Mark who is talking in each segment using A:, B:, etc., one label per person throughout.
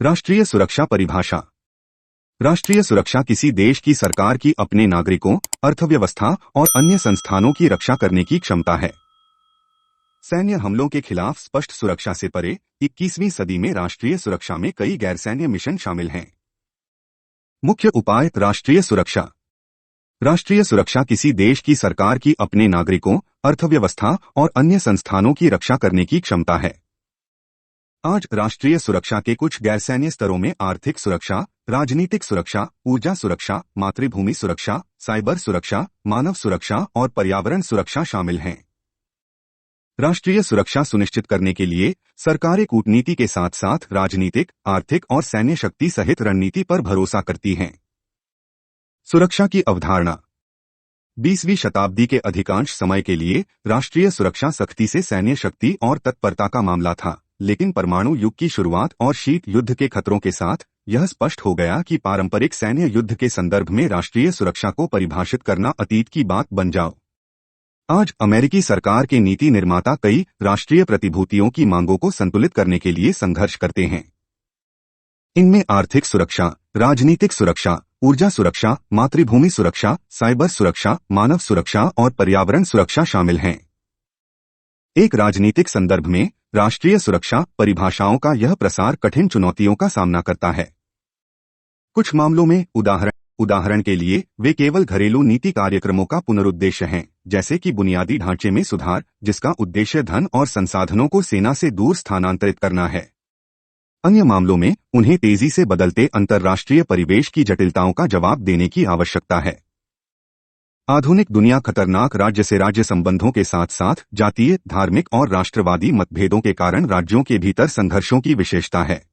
A: राष्ट्रीय सुरक्षा परिभाषा। राष्ट्रीय सुरक्षा किसी देश की सरकार की अपने नागरिकों, अर्थव्यवस्था और अन्य संस्थानों की रक्षा करने की क्षमता है। सैन्य हमलों के खिलाफ स्पष्ट सुरक्षा से परे 21वीं सदी में राष्ट्रीय सुरक्षा में कई गैरसैन्य मिशन शामिल हैं। मुख्य उपाय। राष्ट्रीय सुरक्षा। राष्ट्रीय सुरक्षा किसी देश की सरकार की अपने नागरिकों, अर्थव्यवस्था और अन्य संस्थानों की रक्षा करने की क्षमता है। आज राष्ट्रीय सुरक्षा के कुछ गैरसैन्य स्तरों में आर्थिक सुरक्षा, राजनीतिक सुरक्षा, ऊर्जा सुरक्षा, मातृभूमि सुरक्षा, साइबर सुरक्षा, मानव सुरक्षा और पर्यावरण सुरक्षा शामिल हैं। राष्ट्रीय सुरक्षा सुनिश्चित करने के लिए सरकारें कूटनीति के साथ साथ राजनीतिक, आर्थिक और सैन्य शक्ति सहित रणनीति पर भरोसा करती हैं। सुरक्षा की अवधारणा। 20वीं शताब्दी के अधिकांश समय के लिए राष्ट्रीय सुरक्षा सख्ती से सैन्य शक्ति और तत्परता का मामला था, लेकिन परमाणु युग की शुरुआत और शीत युद्ध के खतरों के साथ यह स्पष्ट हो गया कि पारंपरिक सैन्य युद्ध के संदर्भ में राष्ट्रीय सुरक्षा को परिभाषित करना अतीत की बात बन जाओ। आज अमेरिकी सरकार के नीति निर्माता कई राष्ट्रीय प्रतिभूतियों की मांगों को संतुलित करने के लिए संघर्ष करते हैं। इनमें आर्थिक सुरक्षा, राजनीतिक सुरक्षा, ऊर्जा सुरक्षा, मातृभूमि सुरक्षा, साइबर सुरक्षा, मानव सुरक्षा और पर्यावरण सुरक्षा शामिल हैं। एक राजनीतिक संदर्भ में राष्ट्रीय सुरक्षा परिभाषाओं का यह प्रसार कठिन चुनौतियों का सामना करता है। कुछ मामलों में उदाहरण के लिए वे केवल घरेलू नीति कार्यक्रमों का पुनरुद्देश्य हैं, जैसे कि बुनियादी ढांचे में सुधार, जिसका उद्देश्य धन और संसाधनों को सेना से दूर स्थानांतरित करना है। अन्य मामलों में उन्हें तेजी से बदलते अंतर्राष्ट्रीय परिवेश की जटिलताओं का जवाब देने की आवश्यकता है। आधुनिक दुनिया खतरनाक राज्य से राज्य संबंधों के साथ साथ जातीय, धार्मिक और राष्ट्रवादी मतभेदों के कारण राज्यों के भीतर संघर्षों की विशेषता है।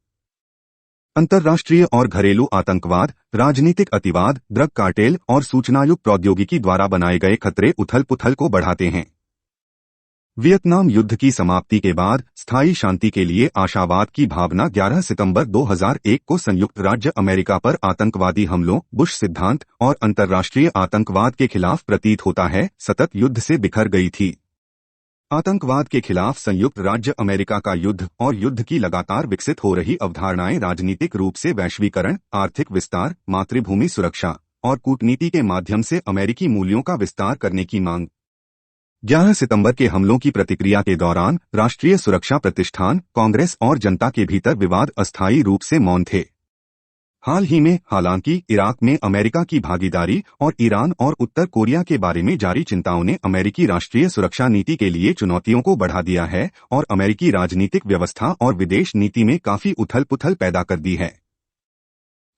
A: अंतर्राष्ट्रीय और घरेलू आतंकवाद, राजनीतिक अतिवाद, ड्रग कार्टेल और सूचनायुक्त प्रौद्योगिकी द्वारा बनाए गए खतरे उथल-पुथल को बढ़ाते हैं। वियतनाम युद्ध की समाप्ति के बाद स्थायी शांति के लिए आशावाद की भावना 11 सितंबर 2001 को संयुक्त राज्य अमेरिका पर आतंकवादी हमलों, बुश सिद्धांत और अंतर्राष्ट्रीय आतंकवाद के खिलाफ प्रतीत होता है, सतत युद्ध से बिखर गई थी। आतंकवाद के खिलाफ संयुक्त राज्य अमेरिका का युद्ध और युद्ध की लगातार विकसित हो रही अवधारणाएं राजनीतिक रूप से वैश्वीकरण, आर्थिक विस्तार, मातृभूमि सुरक्षा और कूटनीति के माध्यम से अमेरिकी मूल्यों का विस्तार करने की मांग। 11 सितंबर के हमलों की प्रतिक्रिया के दौरान राष्ट्रीय सुरक्षा प्रतिष्ठान, कांग्रेस और जनता के भीतर विवाद अस्थायी रूप से मौन थे। हाल ही में हालांकि इराक में अमेरिका की भागीदारी और ईरान और उत्तर कोरिया के बारे में जारी चिंताओं ने अमेरिकी राष्ट्रीय सुरक्षा नीति के लिए चुनौतियों को बढ़ा दिया है और अमेरिकी राजनीतिक व्यवस्था और विदेश नीति में काफी उथल-पुथल पैदा कर दी है।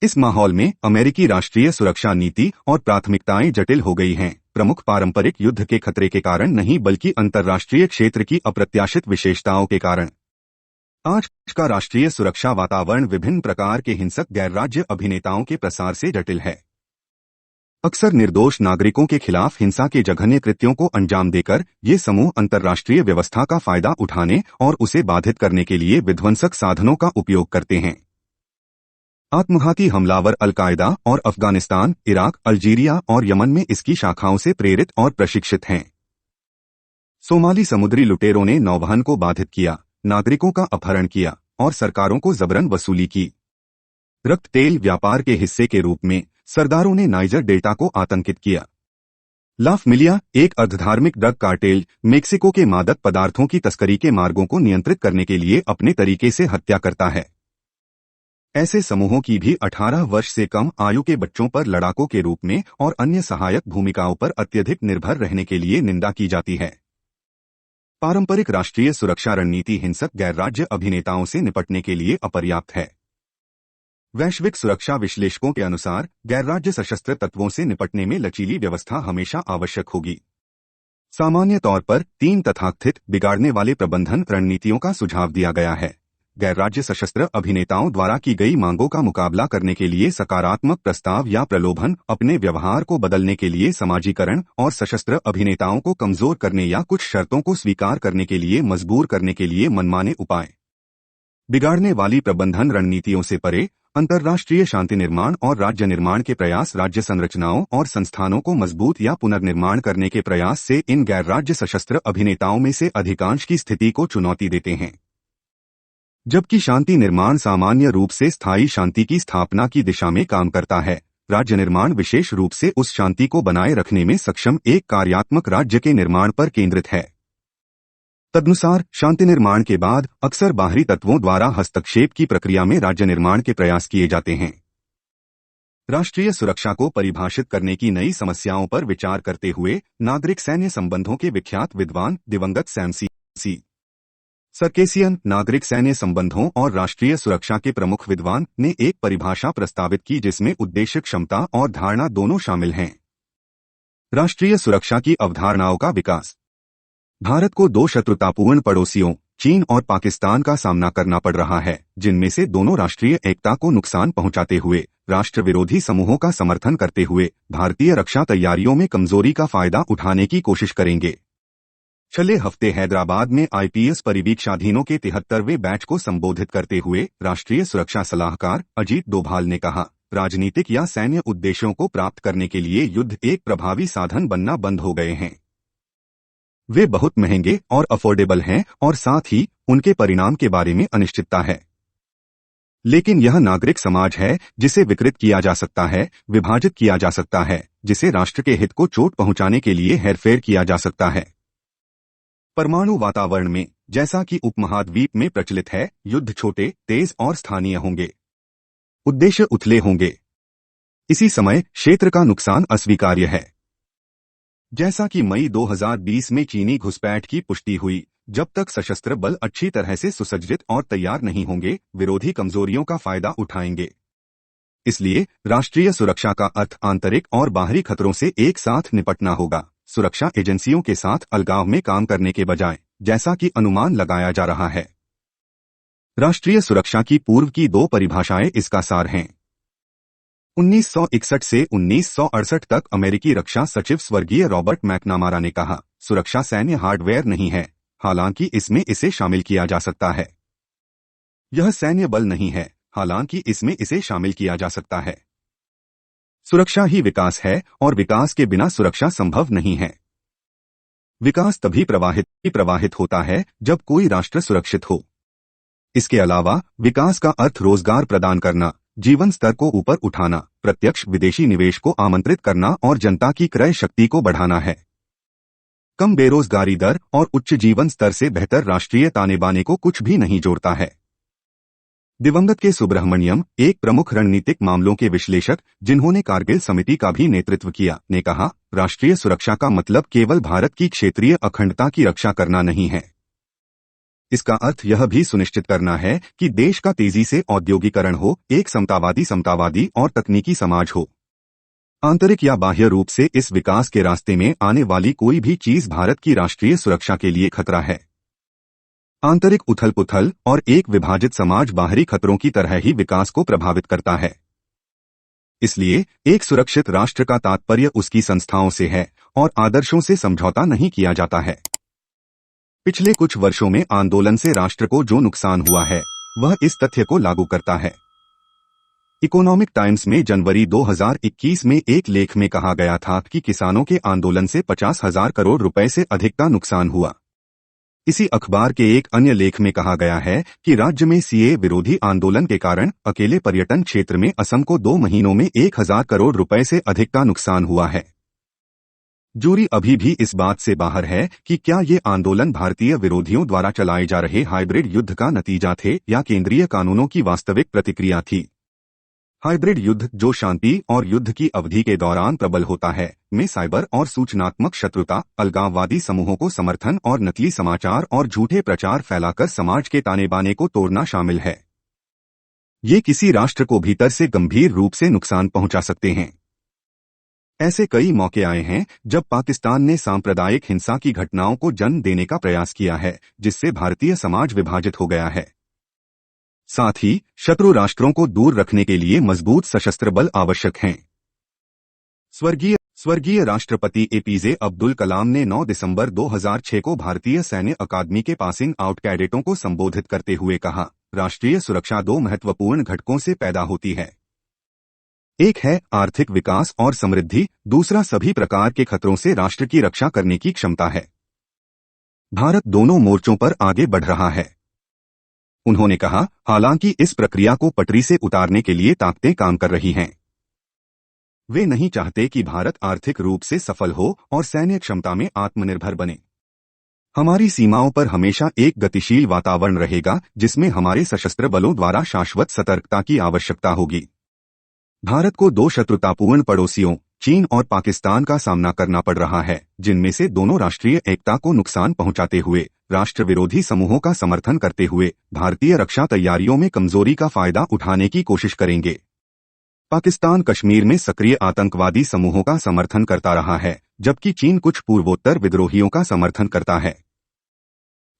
A: इस माहौल में अमेरिकी राष्ट्रीय सुरक्षा नीति और प्राथमिकताएं जटिल हो गई हैं, प्रमुख पारंपरिक युद्ध के खतरे के कारण नहीं बल्कि अंतर्राष्ट्रीय क्षेत्र की अप्रत्याशित विशेषताओं के कारण। आज का राष्ट्रीय सुरक्षा वातावरण विभिन्न प्रकार के हिंसक गैरराज्य अभिनेताओं के प्रसार से जटिल है। अक्सर निर्दोष नागरिकों के खिलाफ हिंसा के जघन्य कृत्यों को अंजाम देकर ये समूह अंतर्राष्ट्रीय व्यवस्था का फायदा उठाने और उसे बाधित करने के लिए विध्वंसक साधनों का उपयोग करते हैं। आत्मघाती हमलावर अल-कायदा और अफगानिस्तान, इराक, अल्जीरिया और यमन में इसकी शाखाओं से प्रेरित और प्रशिक्षित हैं। सोमाली समुद्री लुटेरों ने नौवहन को बाधित किया, नागरिकों का अपहरण किया और सरकारों को जबरन वसूली की। रक्त तेल व्यापार के हिस्से के रूप में सरदारों ने नाइजर डेल्टा को आतंकित किया। ला फैमिलिया, एक अर्धधार्मिक ड्रग कार्टेल, मेक्सिको के मादक पदार्थों की तस्करी के मार्गों को नियंत्रित करने के लिए अपने तरीके से हत्या करता है। ऐसे समूहों की भी 18 वर्ष से कम आयु के बच्चों पर लड़ाकों के रूप में और अन्य सहायक भूमिकाओं पर अत्यधिक निर्भर रहने के लिए निंदा की जाती है। पारंपरिक राष्ट्रीय सुरक्षा रणनीति हिंसक गैरराज्य अभिनेताओं से निपटने के लिए अपर्याप्त है। वैश्विक सुरक्षा विश्लेषकों के अनुसार गैरराज्य सशस्त्र तत्वों से निपटने में लचीली व्यवस्था हमेशा आवश्यक होगी। सामान्य तौर पर 3 तथाकथित बिगाड़ने वाले प्रबंधन रणनीतियों का सुझाव दिया गया है। गैरराज्य सशस्त्र अभिनेताओं द्वारा की गई मांगों का मुकाबला करने के लिए सकारात्मक प्रस्ताव या प्रलोभन, अपने व्यवहार को बदलने के लिए समाजीकरण और सशस्त्र अभिनेताओं को कमजोर करने या कुछ शर्तों को स्वीकार करने के लिए मजबूर करने के लिए मनमाने उपाय। बिगाड़ने वाली प्रबंधन रणनीतियों से परे अंतर्राष्ट्रीय शांति निर्माण और राज्य निर्माण के प्रयास राज्य संरचनाओं और संस्थानों को मजबूत या पुनर्निर्माण करने के प्रयास से इन गैरराज्य सशस्त्र अभिनेताओं में से अधिकांश की स्थिति को चुनौती देते हैं। जबकि शांति निर्माण सामान्य रूप से स्थायी शांति की स्थापना की दिशा में काम करता है, राज्य निर्माण विशेष रूप से उस शांति को बनाए रखने में सक्षम एक कार्यात्मक राज्य के निर्माण पर केंद्रित है। तदनुसार शांति निर्माण के बाद अक्सर बाहरी तत्वों द्वारा हस्तक्षेप की प्रक्रिया में राज्य निर्माण के प्रयास किए जाते हैं। राष्ट्रीय सुरक्षा को परिभाषित करने की नई समस्याओं पर विचार करते हुए नागरिक सैन्य संबंधों के विख्यात विद्वान दिवंगत सैम सी सर्केसियन नागरिक सैन्य संबंधों और राष्ट्रीय सुरक्षा के प्रमुख विद्वान ने एक परिभाषा प्रस्तावित की जिसमें उद्देश्य, क्षमता और धारणा दोनों शामिल हैं। राष्ट्रीय सुरक्षा की अवधारणाओं का विकास। भारत को दो शत्रुतापूर्ण पड़ोसियों चीन और पाकिस्तान का सामना करना पड़ रहा है, जिनमें से दोनों राष्ट्रीय एकता को नुकसान पहुंचाते हुए राष्ट्र विरोधी समूहों का समर्थन करते हुए भारतीय रक्षा तैयारियों में कमजोरी का फायदा उठाने की कोशिश करेंगे। चले हफ्ते हैदराबाद में आईपीएस परिवीक्षाधीनों के 73वें बैच को संबोधित करते हुए राष्ट्रीय सुरक्षा सलाहकार अजीत डोभाल ने कहा, राजनीतिक या सैन्य उद्देश्यों को प्राप्त करने के लिए युद्ध एक प्रभावी साधन बनना बंद हो गए हैं। वे बहुत महंगे और अफोर्डेबल हैं और साथ ही उनके परिणाम के बारे में अनिश्चितता है। लेकिन यह नागरिक समाज है जिसे विकृत किया जा सकता है, विभाजित किया जा सकता है, जिसे राष्ट्र के हित को चोट पहुंचाने के लिए हेरफेर किया जा सकता है। परमाणु वातावरण में, जैसा कि उपमहाद्वीप में प्रचलित है, युद्ध छोटे, तेज और स्थानीय होंगे। उद्देश्य उथले होंगे। इसी समय क्षेत्र का नुकसान अस्वीकार्य है। जैसा कि मई 2020 में चीनी घुसपैठ की पुष्टि हुई, जब तक सशस्त्र बल अच्छी तरह से सुसज्जित और तैयार नहीं होंगे, विरोधी कमजोरियों का फायदा उठाएंगे। इसलिए राष्ट्रीय सुरक्षा का अर्थ आंतरिक और बाहरी खतरों से एक साथ निपटना होगा, सुरक्षा एजेंसियों के साथ अलगाव में काम करने के बजाय, जैसा कि अनुमान लगाया जा रहा है। राष्ट्रीय सुरक्षा की पूर्व की दो परिभाषाएं इसका सार हैं। 1961 से 1968 तक अमेरिकी रक्षा सचिव स्वर्गीय रॉबर्ट मैकनामारा ने कहा, सुरक्षा सैन्य हार्डवेयर नहीं है, हालांकि इसमें इसे शामिल किया जा सकता है। यह सैन्य बल नहीं है, हालांकि इसमें इसे शामिल किया जा सकता है। सुरक्षा ही विकास है और विकास के बिना सुरक्षा संभव नहीं है। विकास तभी प्रवाहित होता है जब कोई राष्ट्र सुरक्षित हो। इसके अलावा विकास का अर्थ रोजगार प्रदान करना, जीवन स्तर को ऊपर उठाना, प्रत्यक्ष विदेशी निवेश को आमंत्रित करना और जनता की क्रय शक्ति को बढ़ाना है। कम बेरोजगारी दर और उच्च जीवन स्तर से बेहतर राष्ट्रीय ताने बाने को कुछ भी नहीं जोड़ता है। दिवंगत के सुब्रह्मण्यम, एक प्रमुख रणनीतिक मामलों के विश्लेषक जिन्होंने कारगिल समिति का भी नेतृत्व किया, ने कहा, राष्ट्रीय सुरक्षा का मतलब केवल भारत की क्षेत्रीय अखंडता की रक्षा करना नहीं है। इसका अर्थ यह भी सुनिश्चित करना है कि देश का तेजी से औद्योगिकरण हो, एक समतावादी और तकनीकी समाज हो। आंतरिक या बाह्य रूप से इस विकास के रास्ते में आने वाली कोई भी चीज भारत की राष्ट्रीय सुरक्षा के लिए खतरा है। आंतरिक उथल-पुथल और एक विभाजित समाज बाहरी खतरों की तरह ही विकास को प्रभावित करता है। इसलिए एक सुरक्षित राष्ट्र का तात्पर्य उसकी संस्थाओं से है और आदर्शों से समझौता नहीं किया जाता है। पिछले कुछ वर्षों में आंदोलन से राष्ट्र को जो नुकसान हुआ है, वह इस तथ्य को लागू करता है। इकोनॉमिक टाइम्स में जनवरी 2021 में एक लेख में कहा गया था कि किसानों के आंदोलन से 50,000 करोड़ रुपए से अधिक का नुकसान हुआ। इसी अखबार के एक अन्य लेख में कहा गया है कि राज्य में सीए विरोधी आंदोलन के कारण अकेले पर्यटन क्षेत्र में असम को 2 महीनों में 1,000 करोड़ रुपए से अधिक का नुकसान हुआ है। जूरी अभी भी इस बात से बाहर है कि क्या ये आंदोलन भारतीय विरोधियों द्वारा चलाए जा रहे हाइब्रिड युद्ध का नतीजा थे या केंद्रीय कानूनों की वास्तविक प्रतिक्रिया थी। हाइब्रिड युद्ध, जो शांति और युद्ध की अवधि के दौरान प्रबल होता है, में साइबर और सूचनात्मक शत्रुता, अलगाववादी समूहों को समर्थन और नकली समाचार और झूठे प्रचार फैलाकर समाज के ताने बाने को तोड़ना शामिल है। ये किसी राष्ट्र को भीतर से गंभीर रूप से नुकसान पहुंचा सकते हैं। ऐसे कई मौके आए हैं जब पाकिस्तान ने सांप्रदायिक हिंसा की घटनाओं को जन्म देने का प्रयास किया है, जिससे भारतीय समाज विभाजित हो गया है। साथ ही शत्रु राष्ट्रों को दूर रखने के लिए मजबूत सशस्त्र बल आवश्यक हैं। स्वर्गीय राष्ट्रपति एपीजे अब्दुल कलाम ने 9 दिसंबर 2006 को भारतीय सैन्य अकादमी के पासिंग आउट कैडेटों को संबोधित करते हुए कहा, राष्ट्रीय सुरक्षा 2 महत्वपूर्ण घटकों से पैदा होती है। एक है आर्थिक विकास और समृद्धि, दूसरा सभी प्रकार के खतरों से राष्ट्र की रक्षा करने की क्षमता है। भारत दोनों मोर्चों पर आगे बढ़ रहा है। उन्होंने कहा, हालांकि इस प्रक्रिया को पटरी से उतारने के लिए ताकतें काम कर रही हैं। वे नहीं चाहते कि भारत आर्थिक रूप से सफल हो और सैन्य क्षमता में आत्मनिर्भर बने। हमारी सीमाओं पर हमेशा एक गतिशील वातावरण रहेगा जिसमें हमारे सशस्त्र बलों द्वारा शाश्वत सतर्कता की आवश्यकता होगी। भारत को दो शत्रुतापूर्ण पड़ोसियों चीन और पाकिस्तान का सामना करना पड़ रहा है, जिनमें से दोनों राष्ट्रीय एकता को नुकसान पहुंचाते हुए राष्ट्र विरोधी समूहों का समर्थन करते हुए भारतीय रक्षा तैयारियों में कमजोरी का फायदा उठाने की कोशिश करेंगे। पाकिस्तान कश्मीर में सक्रिय आतंकवादी समूहों का समर्थन करता रहा है, जबकि चीन कुछ पूर्वोत्तर विद्रोहियों का समर्थन करता है।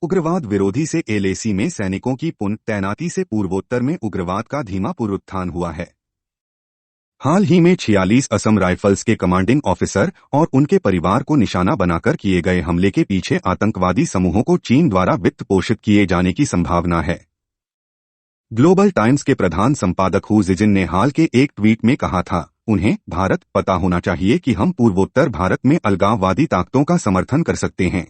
A: उग्रवाद विरोधी से एलएसी में सैनिकों की पुनः तैनाती से पूर्वोत्तर में उग्रवाद का धीमा पुनरुत्थान हुआ है। हाल ही में 46 असम राइफल्स के कमांडिंग ऑफिसर और उनके परिवार को निशाना बनाकर किए गए हमले के पीछे आतंकवादी समूहों को चीन द्वारा वित्त पोषित किए जाने की संभावना है। ग्लोबल टाइम्स के प्रधान संपादक हू जिजिन ने हाल के एक ट्वीट में कहा था, उन्हें भारत पता होना चाहिए कि हम पूर्वोत्तर भारत में अलगाववादी ताकतों का समर्थन कर सकते हैं।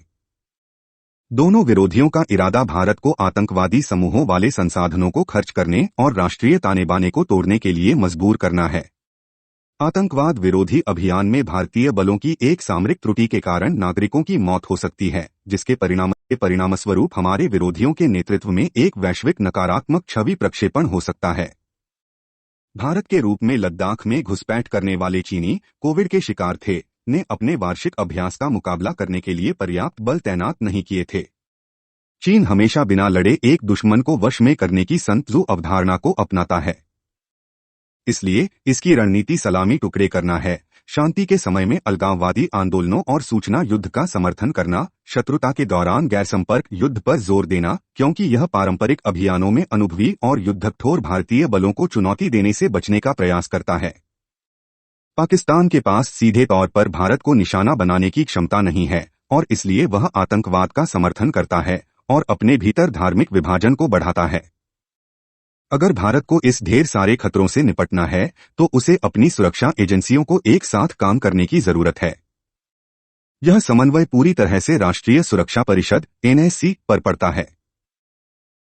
A: दोनों विरोधियों का इरादा भारत को आतंकवादी समूहों वाले संसाधनों को खर्च करने और राष्ट्रीय ताने बाने को तोड़ने के लिए मजबूर करना है। आतंकवाद विरोधी अभियान में भारतीय बलों की एक सामरिक त्रुटि के कारण नागरिकों की मौत हो सकती है, जिसके परिणामस्वरूप हमारे विरोधियों के नेतृत्व में एक वैश्विक नकारात्मक छवि प्रक्षेपण हो सकता है। भारत के रूप में लद्दाख में घुसपैठ करने वाले चीनी कोविड के शिकार थे ने अपने वार्षिक अभ्यास का मुकाबला करने के लिए पर्याप्त बल तैनात नहीं किए थे। चीन हमेशा बिना लड़े एक दुश्मन को वश में करने की सन त्सू अवधारणा को अपनाता है। इसलिए इसकी रणनीति सलामी टुकड़े करना है, शांति के समय में अलगाववादी आंदोलनों और सूचना युद्ध का समर्थन करना, शत्रुता के दौरान गैरसंपर्क युद्ध पर जोर देना, क्योंकि यह पारंपरिक अभियानों में अनुभवी और युद्धकठोर भारतीय बलों को चुनौती देने से बचने का प्रयास करता है। पाकिस्तान के पास सीधे तौर पर भारत को निशाना बनाने की क्षमता नहीं है और इसलिए वह आतंकवाद का समर्थन करता है और अपने भीतर धार्मिक विभाजन को बढ़ाता है। अगर भारत को इस ढेर सारे खतरों से निपटना है तो उसे अपनी सुरक्षा एजेंसियों को एक साथ काम करने की जरूरत है। यह समन्वय पूरी तरह से राष्ट्रीय सुरक्षा परिषद (एनएससी) पर पड़ता है।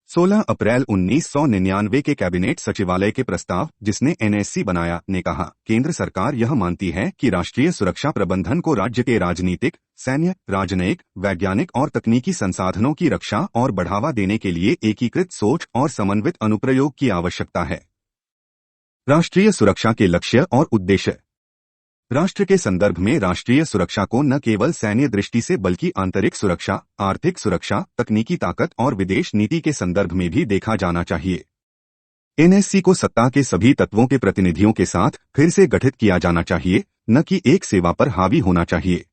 A: 16 अप्रैल 1999 के कैबिनेट सचिवालय के प्रस्ताव जिसने एनएससी बनाया ने कहा, केंद्र सरकार यह मानती है कि राष्ट्रीय सुरक्षा प्रबंधन को राज्य के राजनीतिक, सैन्य, राजनयिक, वैज्ञानिक और तकनीकी संसाधनों की रक्षा और बढ़ावा देने के लिए एकीकृत सोच और समन्वित अनुप्रयोग की आवश्यकता है। राष्ट्रीय सुरक्षा के लक्ष्य और उद्देश्य। राष्ट्र के संदर्भ में राष्ट्रीय सुरक्षा को न केवल सैन्य दृष्टि से बल्कि आंतरिक सुरक्षा, आर्थिक सुरक्षा, तकनीकी ताकत और विदेश नीति के संदर्भ में भी देखा जाना चाहिए। एनएससी को सत्ता के सभी तत्वों के प्रतिनिधियों के साथ फिर से गठित किया जाना चाहिए, न कि एक सेवा पर हावी होना चाहिए।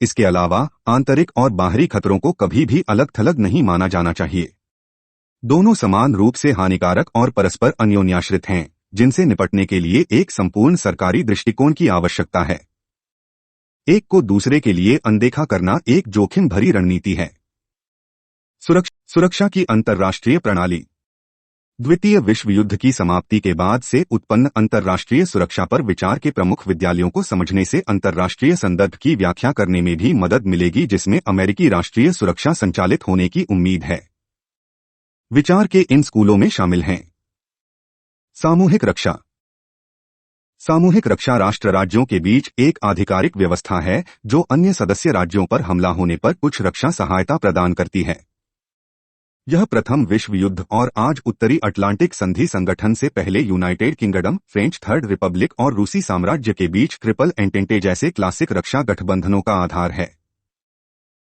A: इसके अलावा आंतरिक और बाहरी खतरों को कभी भी अलग थलग नहीं माना जाना चाहिए। दोनों समान रूप से हानिकारक और परस्पर अन्योन्याश्रित हैं, जिनसे निपटने के लिए एक संपूर्ण सरकारी दृष्टिकोण की आवश्यकता है। एक को दूसरे के लिए अनदेखा करना एक जोखिम भरी रणनीति है। सुरक्षा की अंतर्राष्ट्रीय प्रणाली। द्वितीय विश्व युद्ध की समाप्ति के बाद से उत्पन्न अंतर्राष्ट्रीय सुरक्षा पर विचार के प्रमुख विद्यालयों को समझने से अंतर्राष्ट्रीय संदर्भ की व्याख्या करने में भी मदद मिलेगी, जिसमें अमेरिकी राष्ट्रीय सुरक्षा संचालित होने की उम्मीद है। विचार के इन स्कूलों में शामिल हैं: सामूहिक रक्षा। सामूहिक रक्षा राष्ट्र राज्यों के बीच एक आधिकारिक व्यवस्था है जो अन्य सदस्य राज्यों पर हमला होने पर कुछ रक्षा सहायता प्रदान करती है। यह प्रथम विश्व युद्ध और आज उत्तरी अटलांटिक संधि संगठन से पहले United kingdom, French third Republic और रूसी साम्राज्य के बीच ट्रिपल एंटेंटे जैसे क्लासिक रक्षा गठबंधनों का आधार है।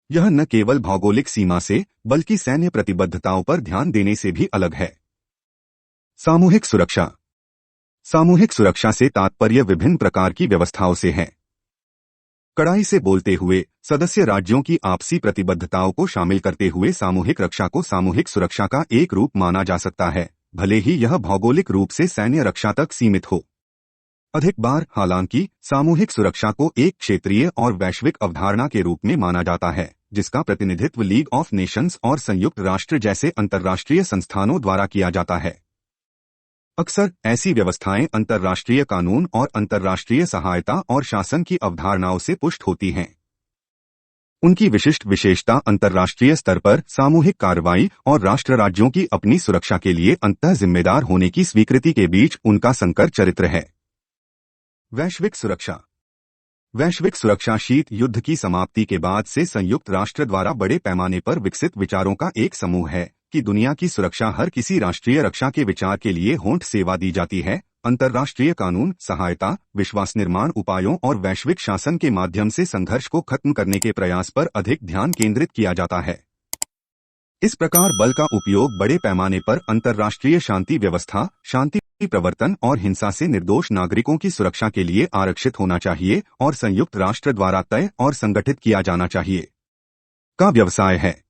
A: यह न केवल भौगोलिक सीमा से बल्कि सैन्य प्रतिबद्धताओं पर ध्यान देने से भी अलग है। सामूहिक सुरक्षा। सामूहिक सुरक्षा से तात्पर्य विभिन्न प्रकार की व्यवस्थाओं से है। कड़ाई से बोलते हुए सदस्य राज्यों की आपसी प्रतिबद्धताओं को शामिल करते हुए सामूहिक रक्षा को सामूहिक सुरक्षा का एक रूप माना जा सकता है, भले ही यह भौगोलिक रूप से सैन्य रक्षा तक सीमित हो। अधिक बार हालांकि सामूहिक सुरक्षा को एक क्षेत्रीय और वैश्विक अवधारणा के रूप में माना जाता है, जिसका प्रतिनिधित्व लीग ऑफ नेशंस और संयुक्त राष्ट्र जैसे अंतर्राष्ट्रीय संस्थानों द्वारा किया जाता है। अक्सर ऐसी व्यवस्थाएं अंतर्राष्ट्रीय कानून और अंतर्राष्ट्रीय सहायता और शासन की अवधारणाओं से पुष्ट होती हैं। उनकी विशिष्ट विशेषता अंतर्राष्ट्रीय स्तर पर सामूहिक कार्रवाई और राष्ट्र राज्यों की अपनी सुरक्षा के लिए अंततः जिम्मेदार होने की स्वीकृति के बीच उनका संकर चरित्र है। वैश्विक सुरक्षा। वैश्विक सुरक्षा शीत युद्ध की समाप्ति के बाद से संयुक्त राष्ट्र द्वारा बड़े पैमाने पर विकसित विचारों का एक समूह है कि दुनिया की सुरक्षा हर किसी राष्ट्रीय रक्षा के विचार के लिए होंठ सेवा दी जाती है। अंतर्राष्ट्रीय कानून, सहायता, विश्वास निर्माण उपायों और वैश्विक शासन के माध्यम से संघर्ष को खत्म करने के प्रयास पर अधिक ध्यान केंद्रित किया जाता है। इस प्रकार बल का उपयोग बड़े पैमाने पर अंतर्राष्ट्रीय शांति व्यवस्था, शांति प्रवर्तन और हिंसा से निर्दोष नागरिकों की सुरक्षा के लिए आरक्षित होना चाहिए और संयुक्त राष्ट्र द्वारा तय और संगठित किया जाना चाहिए। का व्यवसाय है।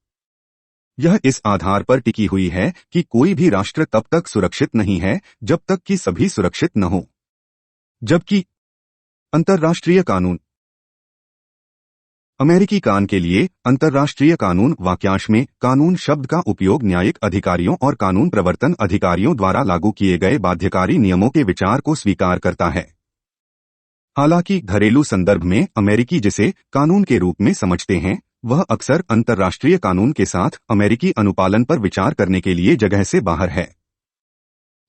A: यह इस आधार पर टिकी हुई है कि कोई भी राष्ट्र तब तक सुरक्षित नहीं है जब तक कि सभी सुरक्षित न हो। जबकि अंतर्राष्ट्रीय कानून। अमेरिकी कान के लिए अंतर्राष्ट्रीय कानून वाक्यांश में कानून शब्द का उपयोग न्यायिक अधिकारियों और कानून प्रवर्तन अधिकारियों द्वारा लागू किए गए बाध्यकारी नियमों के विचार को स्वीकार करता है। हालांकि घरेलू संदर्भ में अमेरिकी जिसे कानून के रूप में समझते हैं, वह अक्सर अंतर्राष्ट्रीय कानून के साथ अमेरिकी अनुपालन पर विचार करने के लिए जगह से बाहर है।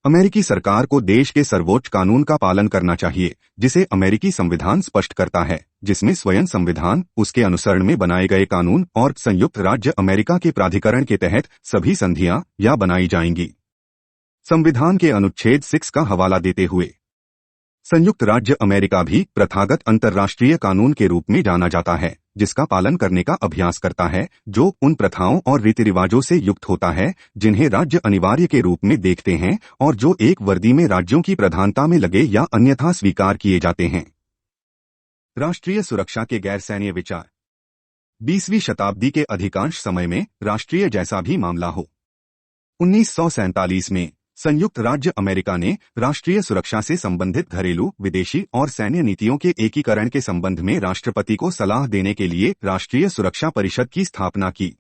A: अमेरिकी सरकार को देश के सर्वोच्च कानून का पालन करना चाहिए, जिसे अमेरिकी संविधान स्पष्ट करता है, जिसमें स्वयं संविधान, उसके अनुसरण में बनाए गए कानून और संयुक्त राज्य अमेरिका के प्राधिकरण के तहत सभी संधियां या बनाई जाएंगी। संविधान के अनुच्छेद 6 का हवाला देते हुए संयुक्त राज्य अमेरिका भी प्रथागत अंतर्राष्ट्रीय कानून के रूप में जाना जाता है, जिसका पालन करने का अभ्यास करता है, जो उन प्रथाओं और रीति रिवाजों से युक्त होता है जिन्हें राज्य अनिवार्य के रूप में देखते हैं और जो एक वर्दी में राज्यों की प्रधानता में लगे या अन्यथा स्वीकार किए जाते हैं। राष्ट्रीय सुरक्षा के गैर सैन्य विचार। 20वीं शताब्दी के अधिकांश समय में राष्ट्रीय जैसा भी मामला हो। 1947 में संयुक्त राज्य अमेरिका ने राष्ट्रीय सुरक्षा से संबंधित घरेलू, विदेशी और सैन्य नीतियों के एकीकरण के संबंध में राष्ट्रपति को सलाह देने के लिए राष्ट्रीय सुरक्षा परिषद की स्थापना की।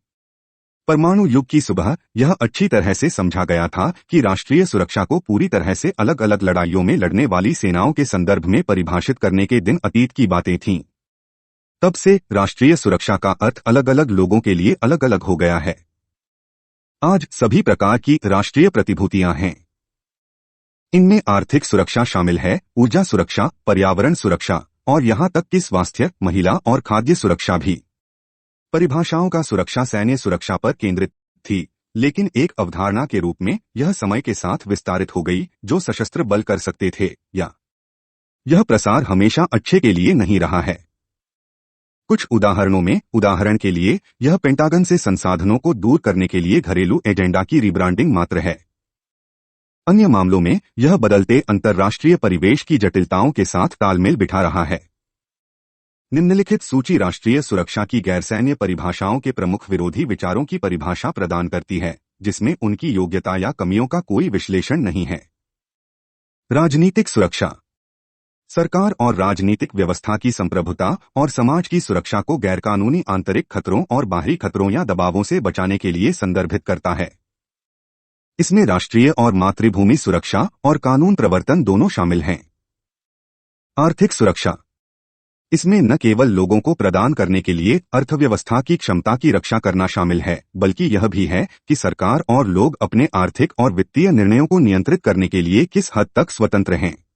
A: परमाणु युग की सुबह यह अच्छी तरह से समझा गया था कि राष्ट्रीय सुरक्षा को पूरी तरह से अलग अलग लड़ाइयों में लड़ने वाली सेनाओं के संदर्भ में परिभाषित करने के दिन अतीत की बातें थीं। तब से राष्ट्रीय सुरक्षा का अर्थ अलग अलग लोगों के लिए अलग अलग हो गया है। आज सभी प्रकार की राष्ट्रीय प्रतिभूतियां हैं। इनमें आर्थिक सुरक्षा शामिल है, ऊर्जा सुरक्षा, पर्यावरण सुरक्षा और यहां तक कि स्वास्थ्य, महिला और खाद्य सुरक्षा भी। परिभाषाओं का सुरक्षा सैन्य सुरक्षा पर केंद्रित थी, लेकिन एक अवधारणा के रूप में यह समय के साथ विस्तारित हो गई, जो सशस्त्र बल कर सकते थे, या यह प्रसार हमेशा अच्छे के लिए नहीं रहा है। कुछ उदाहरणों में, उदाहरण के लिए, यह पेंटागन से संसाधनों को दूर करने के लिए घरेलू एजेंडा की रिब्रांडिंग मात्र है। अन्य मामलों में यह बदलते अंतर्राष्ट्रीय परिवेश की जटिलताओं के साथ तालमेल बिठा रहा है। निम्नलिखित सूची राष्ट्रीय सुरक्षा की गैरसैन्य परिभाषाओं के प्रमुख विरोधी विचारों की परिभाषा प्रदान करती है, जिसमें उनकी योग्यता या कमियों का कोई विश्लेषण नहीं है। राजनीतिक सुरक्षा। सरकार और राजनीतिक व्यवस्था की संप्रभुता और समाज की सुरक्षा को गैरकानूनी आंतरिक खतरों और बाहरी खतरों या दबावों से बचाने के लिए संदर्भित करता है। इसमें राष्ट्रीय और मातृभूमि सुरक्षा और कानून प्रवर्तन दोनों शामिल हैं। आर्थिक सुरक्षा। इसमें न केवल लोगों को प्रदान करने के लिए अर्थव्यवस्था की क्षमता की रक्षा करना शामिल है, बल्कि यह भी है कि सरकार और लोग अपने आर्थिक और वित्तीय निर्णयों को नियंत्रित करने के लिए किस हद तक स्वतंत्र हैं।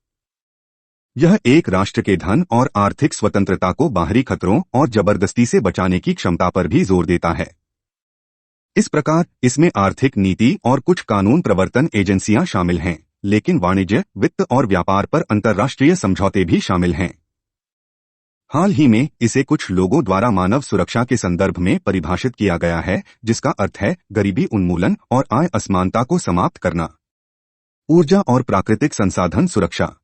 A: यह एक राष्ट्र के धन और आर्थिक स्वतंत्रता को बाहरी खतरों और जबरदस्ती से बचाने की क्षमता पर भी जोर देता है। इस प्रकार इसमें आर्थिक नीति और कुछ कानून प्रवर्तन एजेंसियां शामिल हैं, लेकिन वाणिज्य, वित्त और व्यापार पर अंतर्राष्ट्रीय समझौते भी शामिल हैं। हाल ही में इसे कुछ लोगों द्वारा मानव सुरक्षा के संदर्भ में परिभाषित किया गया है, जिसका अर्थ है गरीबी उन्मूलन और आय असमानता को समाप्त करना। ऊर्जा और प्राकृतिक संसाधन सुरक्षा।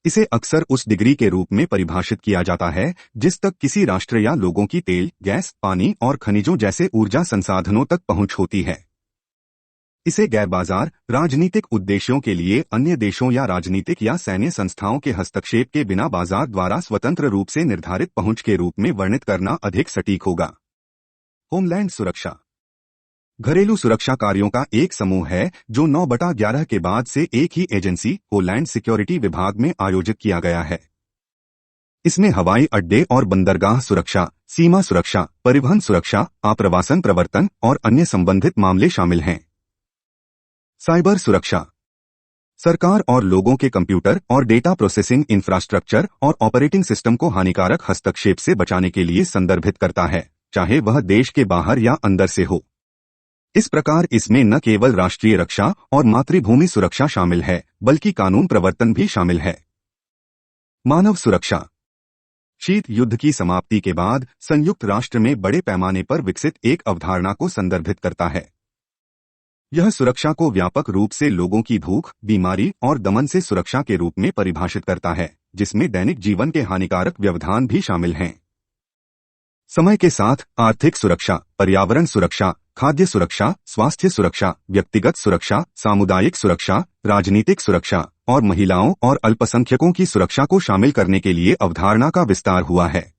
A: इसे अक्सर उस डिग्री के रूप में परिभाषित किया जाता है जिस तक किसी राष्ट्र या लोगों की तेल, गैस, पानी और खनिजों जैसे ऊर्जा संसाधनों तक पहुंच होती है। इसे गैर बाजार राजनीतिक उद्देश्यों के लिए अन्य देशों या राजनीतिक या सैन्य संस्थाओं के हस्तक्षेप के बिना बाजार द्वारा स्वतंत्र रूप से निर्धारित पहुंच के रूप में वर्णित करना अधिक सटीक होगा। होमलैंड सुरक्षा घरेलू सुरक्षा कार्यों का एक समूह है जो 9/11 के बाद से एक ही एजेंसी, होलैंड सिक्योरिटी विभाग में आयोजित किया गया है। इसमें हवाई अड्डे और बंदरगाह सुरक्षा, सीमा सुरक्षा, परिवहन सुरक्षा, आप्रवासन प्रवर्तन और अन्य संबंधित मामले शामिल हैं। साइबर सुरक्षा सरकार और लोगों के कंप्यूटर और डेटा प्रोसेसिंग इंफ्रास्ट्रक्चर और ऑपरेटिंग सिस्टम को हानिकारक हस्तक्षेप से बचाने के लिए संदर्भित करता है, चाहे वह देश के बाहर या अंदर से हो। इस प्रकार इसमें न केवल राष्ट्रीय रक्षा और मातृभूमि सुरक्षा शामिल है, बल्कि कानून प्रवर्तन भी शामिल है। मानव सुरक्षा शीत युद्ध की समाप्ति के बाद संयुक्त राष्ट्र में बड़े पैमाने पर विकसित एक अवधारणा को संदर्भित करता है। यह सुरक्षा को व्यापक रूप से लोगों की भूख, बीमारी और दमन से सुरक्षा के रूप में परिभाषित करता है, जिसमें दैनिक जीवन के हानिकारक व्यवधान भी शामिल हैं। समय के साथ आर्थिक सुरक्षा, पर्यावरण सुरक्षा, खाद्य सुरक्षा, स्वास्थ्य सुरक्षा, व्यक्तिगत सुरक्षा, सामुदायिक सुरक्षा, राजनीतिक सुरक्षा और महिलाओं और अल्पसंख्यकों की सुरक्षा को शामिल करने के लिए अवधारणा का विस्तार हुआ है।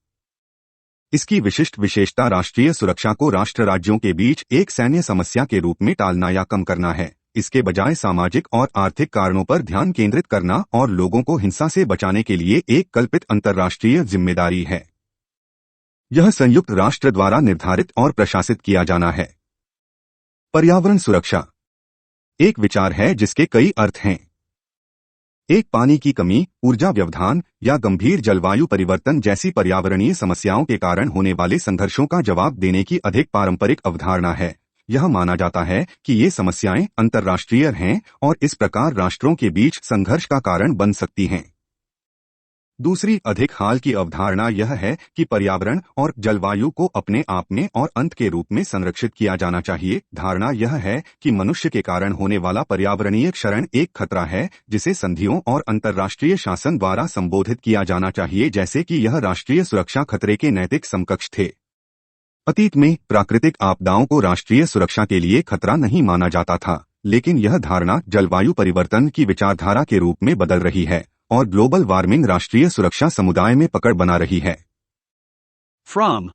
A: इसकी विशिष्ट विशेषता राष्ट्रीय सुरक्षा को राष्ट्र राज्यों के बीच एक सैन्य समस्या के रूप में टालना या कम करना है, इसके बजाय सामाजिक और आर्थिक कारणों पर ध्यान केंद्रित करना और लोगों को हिंसा से बचाने के लिए एक कल्पित अंतर्राष्ट्रीय जिम्मेदारी है। यह संयुक्त राष्ट्र द्वारा निर्धारित और प्रशासित किया जाना है। पर्यावरण सुरक्षा एक विचार है जिसके कई अर्थ हैं। एक पानी की कमी, ऊर्जा व्यवधान या गंभीर जलवायु परिवर्तन जैसी पर्यावरणीय समस्याओं के कारण होने वाले संघर्षों का जवाब देने की अधिक पारंपरिक अवधारणा है। यह माना जाता है कि ये समस्याएं अंतर्राष्ट्रीय हैं और इस प्रकार राष्ट्रों के बीच संघर्ष का कारण बन सकती हैं। दूसरी अधिक हाल की अवधारणा यह है कि पर्यावरण और जलवायु को अपने आप में और अंत के रूप में संरक्षित किया जाना चाहिए। धारणा यह है कि मनुष्य के कारण होने वाला पर्यावरणीय क्षरण एक खतरा है जिसे संधियों और अंतर्राष्ट्रीय शासन द्वारा संबोधित किया जाना चाहिए, जैसे कि यह राष्ट्रीय सुरक्षा खतरे के नैतिक समकक्ष थे। अतीत में प्राकृतिक आपदाओं को राष्ट्रीय सुरक्षा के लिए खतरा नहीं माना जाता था, लेकिन यह धारणा जलवायु परिवर्तन की विचारधारा के रूप में बदल रही है और ग्लोबल वार्मिंग राष्ट्रीय सुरक्षा समुदाय में पकड़ बना रही है।
B: From